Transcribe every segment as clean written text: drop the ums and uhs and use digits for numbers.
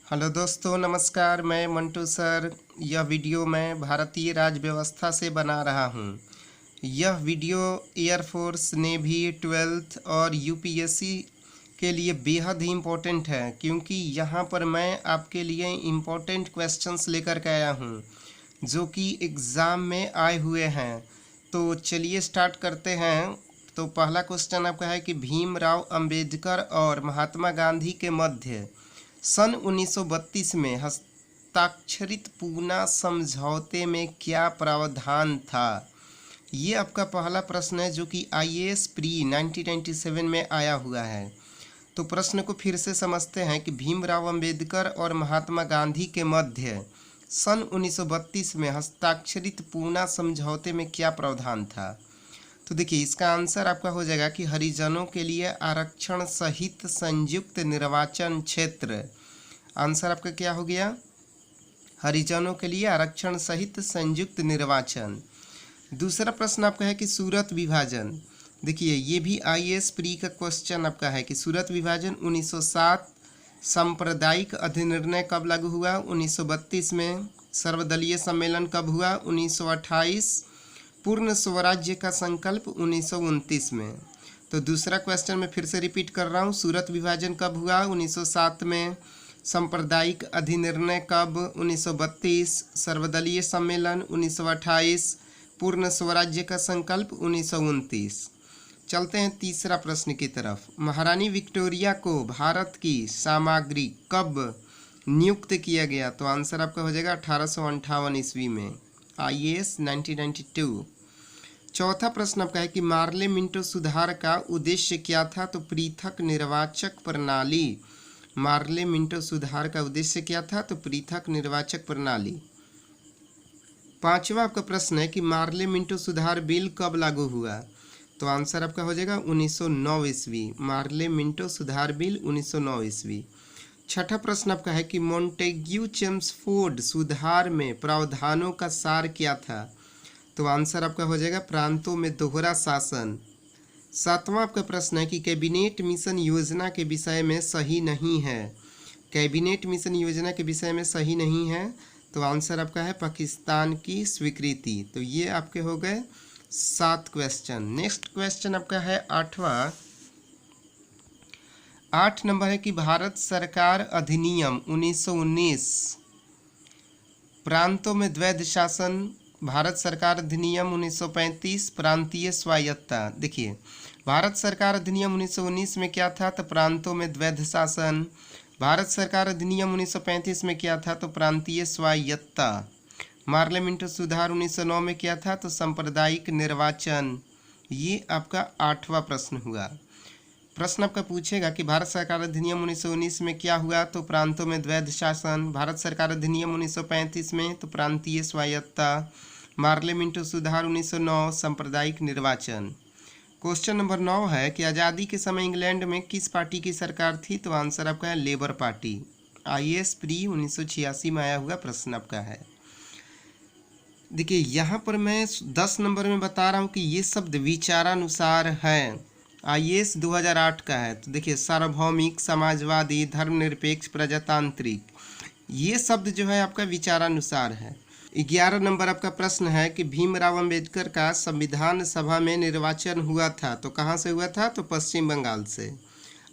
Hello दोस्तों, नमस्कार। मैं मंटू सर। यह वीडियो मैं भारतीय राज्य व्यवस्था से बना रहा हूँ। यह वीडियो एयरफोर्स, नेवी, 12th और यूपीएससी के लिए बेहद ही इम्पोर्टेंट है, क्योंकि यहाँ पर मैं आपके लिए इम्पोर्टेंट क्वेश्चंस लेकर के आया हूँ जो कि एग्ज़ाम में आए हुए हैं। तो चलिए स्टार्ट करते हैं। तो पहला क्वेश्चन आपका है कि भीमराव अंबेडकर और महात्मा गांधी के मध्य सन 1932 में हस्ताक्षरित पूना समझौते में क्या प्रावधान था। ये आपका पहला प्रश्न है जो कि आईएएस प्री 1997 में आया हुआ है। तो प्रश्न को फिर से समझते हैं कि भीमराव अंबेडकर और महात्मा गांधी के मध्य सन 1932 में हस्ताक्षरित पूना समझौते में क्या प्रावधान था। तो देखिए, इसका आंसर आपका हो जाएगा कि हरिजनों के लिए आरक्षण सहित संयुक्त निर्वाचन क्षेत्र। आंसर आपका क्या हो गया? हरिजनों के लिए आरक्षण सहित संयुक्त निर्वाचन। दूसरा प्रश्न आपका है कि सूरत विभाजन। देखिए, ये भी आईएएस प्री का क्वेश्चन आपका है कि सूरत विभाजन 1907। सांप्रदायिक अधिनिर्णय कब लागू हुआ? 1932 में। सर्वदलीय सम्मेलन कब हुआ? 1928। पूर्ण स्वराज्य का संकल्प 1929 में। तो दूसरा क्वेश्चन मैं फिर से रिपीट कर रहा हूँ। सूरत विभाजन कब हुआ? 1907 में। सांप्रदायिक अधिनिर्णय कब? 1932। सर्वदलीय सम्मेलन 1928। पूर्ण स्वराज्य का संकल्प 1929। चलते हैं तीसरा प्रश्न की तरफ। महारानी विक्टोरिया को भारत की सामग्री कब नियुक्त किया गया? तो आंसर आपका हो जाएगा 1858 ईस्वी में। आईएएस 1992। चौथा प्रश्न आपका है कि मार्ले मिंटो सुधार का उद्देश्य क्या था? तो पृथक निर्वाचक प्रणाली। मार्ले मिंटो सुधार का उद्देश्य क्या था? तो पृथक निर्वाचक प्रणाली। पांचवा आपका प्रश्न है कि मार्ले मिंटो सुधार बिल कब लागू हुआ? तो आंसर आपका हो जाएगा 1909 ईस्वी। मार्ले मिंटो सुधार बिल 1909 ईस्वी। छठा प्रश्न आपका है कि मोंटेग्यू चेम्सफोर्ड सुधार में प्रावधानों का सार क्या था? तो आंसर आपका हो जाएगा प्रांतों में दोहरा शासन। सातवां आपका प्रश्न है कि कैबिनेट मिशन योजना के विषय में सही नहीं है। कैबिनेट मिशन योजना के विषय में सही नहीं है, तो आंसर आपका है पाकिस्तान की स्वीकृति। तो ये आपके हो गए 7 क्वेश्चन। नेक्स्ट क्वेश्चन आपका है 8वां। 8 नंबर है कि भारत सरकार अधिनियम 1919 प्रांतों में द्वैध शासन। भारत सरकार अधिनियम 1935 प्रांतीय स्वायत्तता। देखिए, भारत सरकार अधिनियम 1919 में क्या था? तो प्रांतों में द्वैध शासन। भारत सरकार अधिनियम 1935 में क्या था? तो प्रांतीय स्वायत्तता। मार्ले मिंटो सुधार 1909 में क्या था? तो सांप्रदायिक निर्वाचन। ये आपका 8वां प्रश्न हुआ। प्रश्न आपका पूछेगा कि भारत सरकार अधिनियम 1919 में क्या हुआ? तो प्रांतों में द्वैध शासन। भारत सरकार अधिनियम 1935 में तो प्रांतीय स्वायत्तता। मार्ले मिंटो सुधार 1909 सांप्रदायिक निर्वाचन। क्वेश्चन नंबर 9 है कि आज़ादी के समय इंग्लैंड में किस पार्टी की सरकार थी? तो आंसर आपका है लेबर पार्टी। आईएएस प्री 1986 में आया हुआ प्रश्न आपका है। देखिए, यहाँ पर मैं 10 नंबर में बता रहा हूँ कि ये शब्द विचारानुसार है। आईएएस 2008 का है। तो देखिए, सार्वभौमिक, समाजवादी, धर्मनिरपेक्ष, प्रजातांत्रिक, ये शब्द जो है आपका विचारानुसार है। 11 नंबर आपका प्रश्न है कि भीमराव अंबेडकर का संविधान सभा में निर्वाचन हुआ था। तो कहाँ से हुआ था? तो पश्चिम बंगाल से।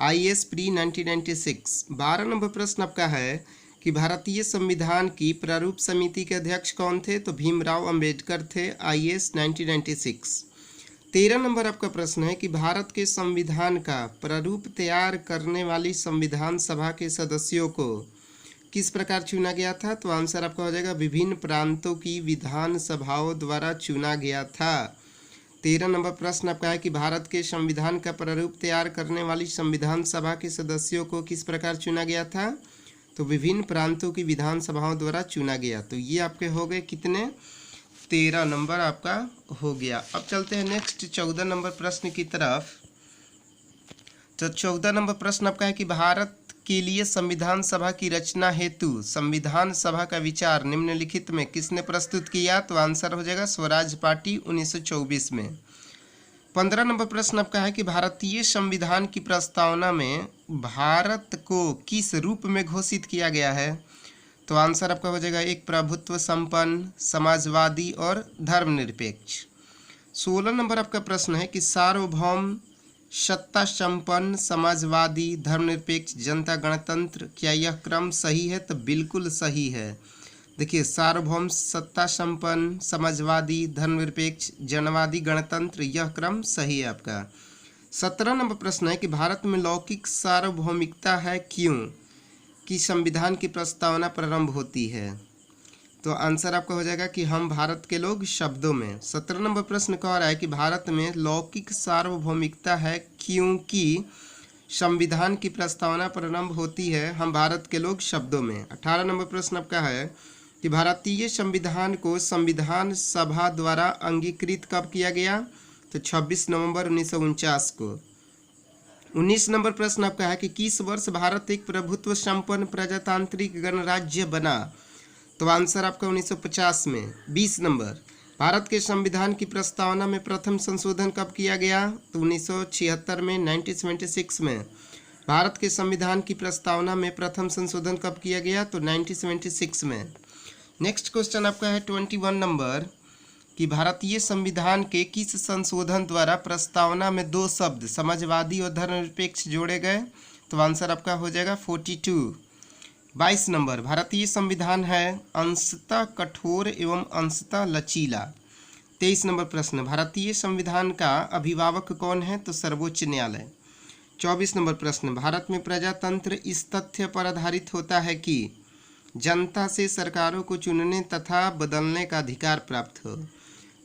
IAS pre 1996। 12 नंबर प्रश्न आपका है कि भारतीय संविधान की प्रारूप समिति के अध्यक्ष कौन थे? तो भीमराव अंबेडकर थे। आईएएस 1996। 13 नंबर आपका प्रश्न है कि भारत के संविधान का प्रारूप तैयार करने वाली संविधान सभा के सदस्यों को किस प्रकार चुना गया था? तो आंसर आपका हो जाएगा विभिन्न प्रांतों की विधान सभाओं द्वारा चुना गया था। 13 नंबर प्रश्न आपका है कि भारत के संविधान का प्रारूप तैयार करने वाली संविधान सभा के सदस्यों को किस प्रकार चुना गया था? तो विभिन्न प्रांतों की विधान सभाओं द्वारा चुना गया। तो ये आपके हो गए कितने? 13 नंबर आपका हो गया। अब चलते हैं नेक्स्ट 14 नंबर प्रश्न की तरफ। तो 14 नंबर प्रश्न आपका है कि भारत के लिए संविधान सभा की रचना हेतु संविधान सभा का विचार निम्नलिखित में किसने प्रस्तुत किया? तो आंसर हो जाएगा स्वराज पार्टी 1924 में। 15 नंबर प्रश्न आपका है कि भारतीय संविधान की प्रस्तावना में भारत को किस रूप में घोषित किया गया है? तो आंसर आपका हो जाएगा एक प्रभुत्व संपन्न, समाजवादी और धर्मनिरपेक्ष। 16 नंबर आपका प्रश्न है कि सार्वभौम, सत्ता संपन्न, समाजवादी, धर्मनिरपेक्ष, जनता गणतंत्र, क्या यह क्रम सही है? तो बिल्कुल सही है। देखिए, सार्वभौम, सत्ता संपन्न, समाजवादी, धर्मनिरपेक्ष, जनवादी, गणतंत्र, यह क्रम सही है आपका। 17 नंबर प्रश्न है कि भारत में लौकिक सार्वभौमिकता है क्यों कि संविधान की प्रस्तावना प्रारंभ होती है? तो आंसर आपका हो जाएगा कि हम भारत के लोग शब्दों में। 17 नंबर प्रश्न कह रहा है कि भारत में लौकिक सार्वभौमिकता है क्योंकि संविधान की प्रस्तावना प्रारंभ होती है हम भारत के लोग शब्दों में। 18 नंबर प्रश्न आपका है कि भारतीय संविधान को संविधान सभा द्वारा अंगीकृत कब किया गया? तो 26 नवंबर 1949 को। 19 नंबर प्रश्न आपका है कि किस वर्ष भारत एक प्रभुत्व संपन्न प्रजातांत्रिक गणराज्य बना? तो आंसर आपका 1950 में। 20 नंबर, भारत के संविधान की प्रस्तावना में प्रथम संशोधन कब किया गया? तो 1976 में, 1976 में। भारत के संविधान की प्रस्तावना में प्रथम संशोधन कब किया गया? तो 1976 में। नेक्स्ट क्वेश्चन आपका है 21 नंबर कि भारतीय संविधान के किस संशोधन द्वारा प्रस्तावना में दो शब्द समाजवादी और धर्मनिरपेक्ष जोड़े गए? तो आंसर आपका हो जाएगा 42। 22 नंबर, भारतीय संविधान है अंशतः कठोर एवं अंशतः लचीला। 23 नंबर प्रश्न, भारतीय संविधान का अभिभावक कौन है? तो सर्वोच्च न्यायालय। 24 नंबर प्रश्न, भारत में प्रजातंत्र इस तथ्य पर आधारित होता है कि जनता से सरकारों को चुनने तथा बदलने का अधिकार प्राप्त हो।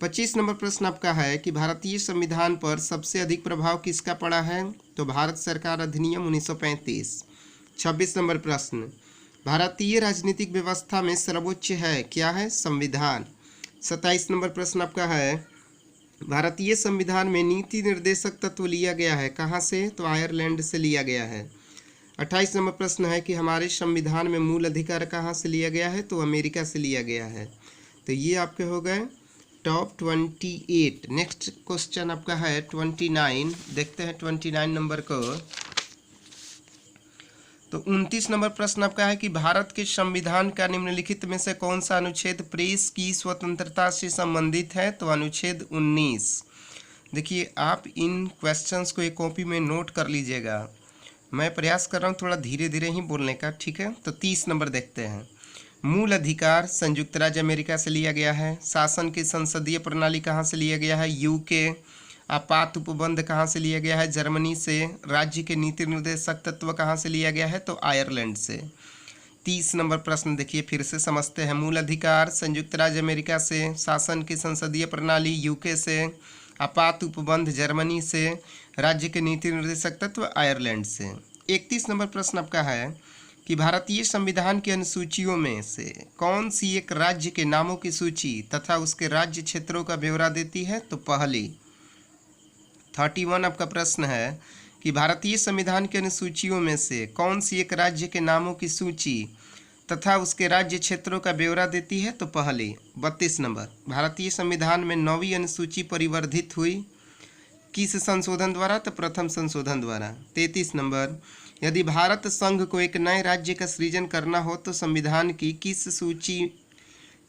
25 नंबर प्रश्न आपका है कि भारतीय संविधान पर सबसे अधिक प्रभाव किसका पड़ा है? तो भारत सरकार अधिनियम 1935। 26 नंबर प्रश्न, भारतीय राजनीतिक व्यवस्था में सर्वोच्च है, क्या है? संविधान। 27 नंबर प्रश्न आपका है भारतीय संविधान में नीति निर्देशक तत्व लिया गया है, कहाँ से? तो आयरलैंड से लिया गया है। 28 नंबर प्रश्न है कि हमारे संविधान में मूल अधिकार कहाँ से लिया गया है? तो अमेरिका से लिया गया है। तो ये आपके हो गए टॉप 28। नेक्स्ट क्वेश्चन आपका है 29। देखते हैं 29 नंबर को। तो 29 नंबर प्रश्न आपका है कि भारत के संविधान का निम्नलिखित में से कौन सा अनुच्छेद प्रेस की स्वतंत्रता से संबंधित है? तो अनुच्छेद 19। देखिए, आप इन क्वेश्चंस को एक कॉपी में नोट कर लीजिएगा। मैं प्रयास कर रहा हूँ थोड़ा धीरे धीरे ही बोलने का, ठीक है? तो 30 नंबर देखते हैं। मूल अधिकार संयुक्त राज्य अमेरिका से लिया गया है। शासन की संसदीय प्रणाली कहाँ से लिया गया है? यूके। आपात उपबंध कहाँ से लिया गया है? जर्मनी से। राज्य के नीति निर्देशक तत्व कहाँ से लिया गया है? तो आयरलैंड से। 30 नंबर प्रश्न देखिए फिर से समझते हैं। मूल अधिकार संयुक्त राज्य अमेरिका से, शासन की संसदीय प्रणाली यूके से, आपात उपबंध जर्मनी से, राज्य के नीति निर्देशक तत्व आयरलैंड से। 31 नंबर प्रश्न आपका है कि भारतीय संविधान की अनुसूचियों में से कौन सी एक राज्य के नामों की सूची तथा उसके राज्य क्षेत्रों का ब्यौरा देती है? तो पहली। 31 आपका प्रश्न है कि भारतीय संविधान की अनुसूचियों में से कौन सी एक राज्य के नामों की सूची तथा उसके राज्य क्षेत्रों का ब्यौरा देती है? तो पहली। 32 नंबर, भारतीय संविधान में 9वीं अनुसूची परिवर्धित हुई किस संशोधन द्वारा? तो प्रथम संशोधन द्वारा। 33 नंबर, यदि भारत संघ को एक नए राज्य का सृजन करना हो तो संविधान की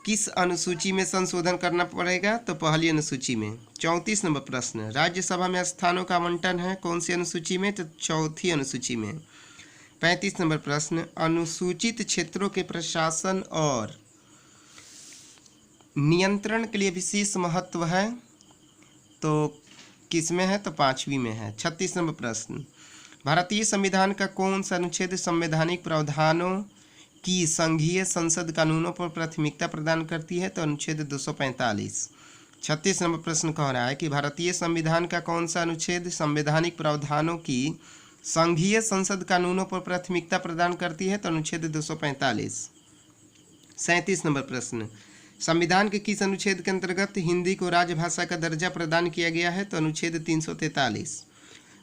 किस अनुसूची में संशोधन करना पड़ेगा? तो पहली अनुसूची में। 34 नंबर प्रश्न, राज्यसभा में स्थानों का आवंटन है कौन सी अनुसूची में? तो चौथी अनुसूची में। 35 नंबर प्रश्न, अनुसूचित क्षेत्रों के प्रशासन और नियंत्रण के लिए विशेष महत्व है तो किस में है? तो 5वीं में है। 36 नंबर प्रश्न, भारतीय संविधान का कौन सा अनुच्छेद संवैधानिक प्रावधानों की संघीय संसद कानूनों पर प्राथमिकता प्रदान करती है? तो अनुच्छेद 245। 36 नंबर प्रश्न कह रहा है कि भारतीय संविधान का कौन सा अनुच्छेद संवैधानिक प्रावधानों की संघीय संसद कानूनों पर प्राथमिकता प्रदान करती है? तो अनुच्छेद 245। 37 नंबर प्रश्न, संविधान के किस अनुच्छेद के अंतर्गत हिंदी को राजभाषा का दर्जा प्रदान किया गया है? तो अनुच्छेद 343।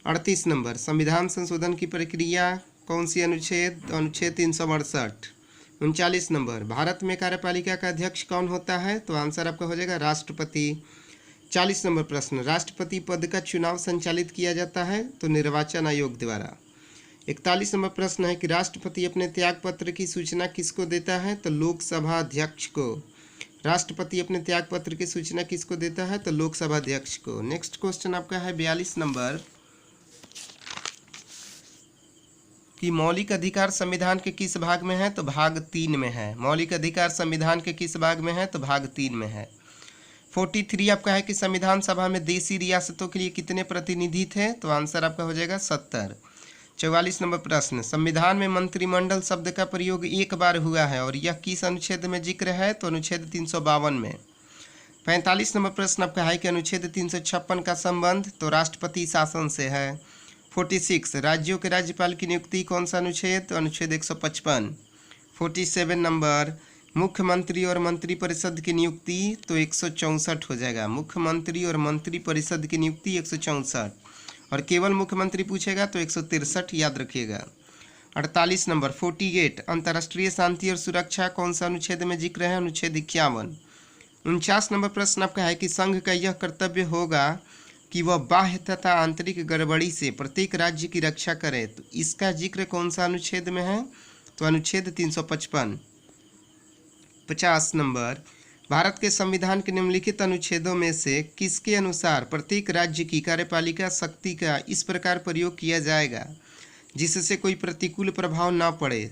38 नंबर, संविधान संशोधन की प्रक्रिया कौन सी अनुच्छेद? तो अनुच्छेद 362। 39 नंबर, भारत में कार्यपालिका का अध्यक्ष कौन होता है? तो आंसर आपका हो जाएगा राष्ट्रपति। 40 नंबर प्रश्न, राष्ट्रपति पद का चुनाव संचालित किया जाता है? तो निर्वाचन आयोग द्वारा। 41 नंबर प्रश्न है कि राष्ट्रपति अपने त्यागपत्र की सूचना किसको देता है? तो लोकसभा अध्यक्ष को। राष्ट्रपति अपने त्यागपत्र की सूचना किसको देता है? तो लोकसभा अध्यक्ष को। नेक्स्ट क्वेश्चन आपका है 42 नंबर कि मौलिक अधिकार संविधान के किस भाग में है? तो भाग 3 में है। मौलिक अधिकार संविधान के किस भाग में है? तो भाग 3 में है। 43 आपका है कि संविधान सभा में देशी रियासतों के लिए कितने प्रतिनिधि थे? तो आंसर आपका हो जाएगा 70। 44 नंबर प्रश्न, संविधान में मंत्रिमंडल शब्द का प्रयोग एक बार हुआ है और यह किस अनुच्छेद में जिक्र है? तो अनुच्छेद 352 में। 45 नंबर प्रश्न आपका है कि अनुच्छेद 356 का संबंध? तो राष्ट्रपति शासन से है। 46, राज्यों के राज्यपाल की नियुक्ति कौन सा अनुच्छेद? तो अनुच्छेद 155। 47 नंबर, मुख्यमंत्री और मंत्रिपरिषद की नियुक्ति? तो 164 हो जाएगा। मुख्यमंत्री और मंत्रिपरिषद की नियुक्ति 164, और केवल मुख्यमंत्री पूछेगा तो 163 याद रखिएगा। 48 नंबर 48, अंतर्राष्ट्रीय शांति और सुरक्षा कौन सा अनुच्छेद में जिक्र है? अनुच्छेद 51। 49 नंबर प्रश्न आपका है कि संघ का यह कर्तव्य होगा कि वह बाह्य तथा आंतरिक गड़बड़ी से प्रत्येक राज्य की रक्षा करे, तो इसका जिक्र कौन सा अनुच्छेद में है? तो अनुच्छेद 355। 50 नंबर, भारत के संविधान के निम्नलिखित अनुच्छेदों में से किसके अनुसार प्रत्येक राज्य की कार्यपालिका शक्ति का इस प्रकार प्रयोग किया जाएगा जिससे कोई प्रतिकूल प्रभाव न पड़े?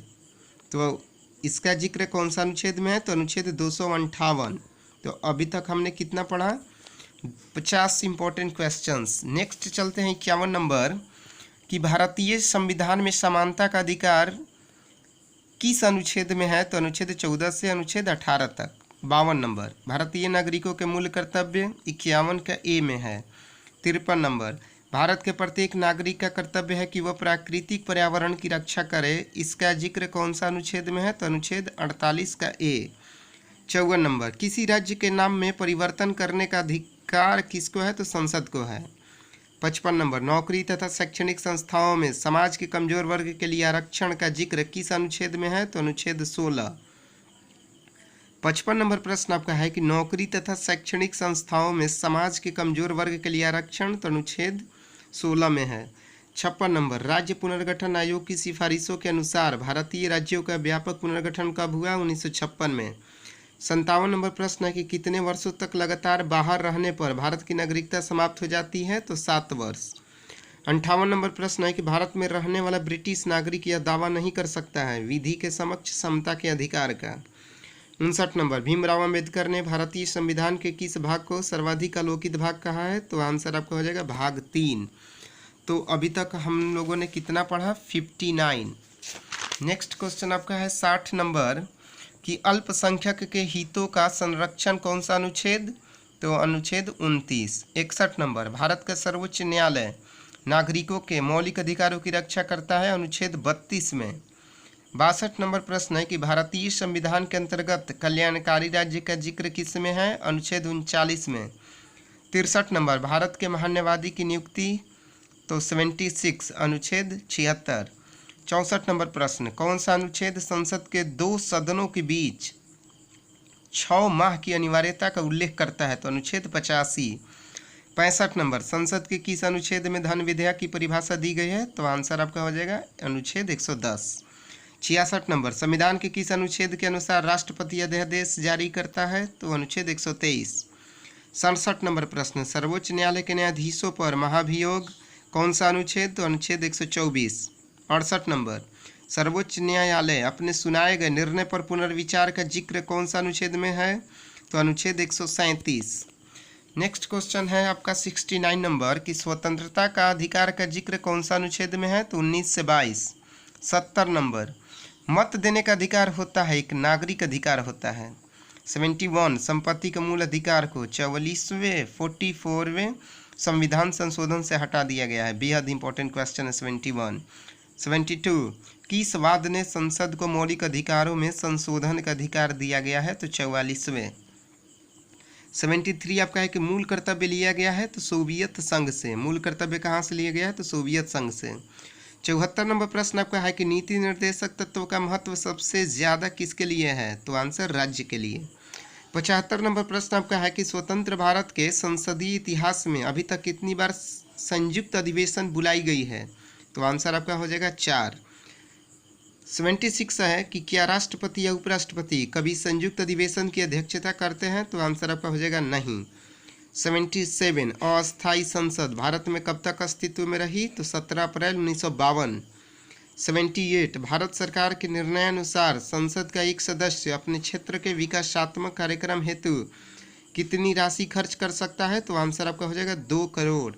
तो इसका जिक्र कौन सा अनुच्छेद में है? तो अनुच्छेद 258। तो अभी तक हमने कितना पढ़ा? 50 इंपॉर्टेंट क्वेश्चंस। नेक्स्ट चलते हैं 51 नंबर कि भारतीय संविधान में समानता का अधिकार किस अनुच्छेद में है? तो अनुच्छेद 14 से अनुच्छेद 18 तक। 52 नंबर, भारतीय नागरिकों के मूल कर्तव्य 51 का ए में है। 53 नंबर, भारत के प्रत्येक नागरिक का कर्तव्य है कि वह प्राकृतिक पर्यावरण की रक्षा करे, इसका जिक्र कौन सा अनुच्छेद में है? तो अनुच्छेद 48 का ए। 54 नंबर, किसी राज्य के नाम में परिवर्तन करने का अधिकार किसको है? तो संसद को है। 55 नंबर, नौकरी तथा शैक्षणिक संस्थाओं में समाज के कमजोर वर्ग के लिए आरक्षण का जिक्र किस अनुच्छेद में है? तो अनुच्छेद 16। 55 नंबर प्रश्न आपका है कि नौकरी तथा शैक्षणिक संस्थाओं में समाज के कमजोर वर्ग के लिए आरक्षण? तो अनुच्छेद 16 में है। 56 नंबर, राज्य पुनर्गठन आयोग की सिफारिशों के अनुसार भारतीय राज्यों का व्यापक पुनर्गठन कब हुआ? 1956 में। 57 नंबर प्रश्न है कि कितने वर्षों तक लगातार बाहर रहने पर भारत की नागरिकता समाप्त हो जाती है? तो 7 वर्ष। 58 नंबर प्रश्न है कि भारत में रहने वाला ब्रिटिश नागरिक यह दावा नहीं कर सकता है विधि के समक्ष समता के अधिकार का। 59 नंबर, भीमराव अंबेडकर ने भारतीय संविधान के किस भाग को सर्वाधिक आलोकित भाग कहा है? तो आंसर आपका हो जाएगा भाग 3। तो अभी तक हम लोगों ने कितना पढ़ा? 59। नेक्स्ट क्वेश्चन आपका है 60 नंबर कि अल्पसंख्यक के हितों का संरक्षण कौन सा अनुच्छेद? तो अनुच्छेद 29। 61 नंबर, भारत का सर्वोच्च न्यायालय नागरिकों के मौलिक अधिकारों की रक्षा करता है, अनुच्छेद 32 में। 62 नंबर प्रश्न है कि भारतीय संविधान के अंतर्गत कल्याणकारी राज्य का जिक्र किस में है? अनुच्छेद 39 में। 63 नंबर, भारत के महान्यवादी की नियुक्ति? तो 76, अनुच्छेद 76। 64 नंबर प्रश्न, कौन सा अनुच्छेद संसद के 2 सदनों के बीच 6 माह की अनिवार्यता का उल्लेख करता है? तो अनुच्छेद 85। 65 नंबर, संसद के किस अनुच्छेद में धन विधेयक की परिभाषा दी गई है? तो आंसर आपका हो जाएगा अनुच्छेद 110। 66 नंबर, संविधान के किस अनुच्छेद के अनुसार राष्ट्रपति अध्यादेश जारी करता है? तो अनुच्छेद 123। 67 नंबर प्रश्न, सर्वोच्च न्यायालय के न्यायाधीशों पर महाभियोग कौन सा अनुच्छेद? तो अनुच्छेद 124। 68 नंबर, सर्वोच्च न्यायालय अपने सुनाए गए निर्णय पर पुनर्विचार का जिक्र कौन सा अनुच्छेद में है? तो अनुच्छेद 137। नेक्स्ट क्वेश्चन है आपका 69 नंबर कि स्वतंत्रता का अधिकार का जिक्र कौन सा अनुच्छेद में है? तो 19 से 22। 70 नंबर, मत देने का अधिकार होता है एक नागरिक अधिकार होता है। 71, संपत्ति के मूल अधिकार को 44वें 44वें संविधान संशोधन से हटा दिया गया है। बेहद इंपॉर्टेंट क्वेश्चन है 71। 72, किस वाद ने संसद को मौलिक अधिकारों में संशोधन का अधिकार दिया गया है? तो 44वें। 73 आपका है कि मूल कर्तव्य लिया गया है? तो सोवियत संघ से। मूल कर्तव्य कहाँ से लिया गया है? तो सोवियत संघ से। 74 नंबर प्रश्न आपका है कि नीति निर्देशक तत्वों का महत्व सबसे ज़्यादा किसके लिए है? तो आंसर राज्य के लिए। 75 नंबर प्रश्न आपका है कि स्वतंत्र भारत के संसदीय इतिहास में अभी तक कितनी बार संयुक्त अधिवेशन बुलाई गई है? तो आंसर आपका हो जाएगा 4। 76 है कि क्या राष्ट्रपति या उपराष्ट्रपति कभी संयुक्त अधिवेशन की अध्यक्षता करते हैं, तो आंसर आपका हो जाएगा नहीं। 77 अस्थायी संसद भारत में कब तक अस्तित्व में रही, तो 17 अप्रैल 1952। 78 भारत सरकार के निर्णयानुसार संसद का एक सदस्य अपने क्षेत्र के विकासात्मक कार्यक्रम हेतु कितनी राशि खर्च कर सकता है, तो आंसर आपका हो जाएगा 2 करोड़।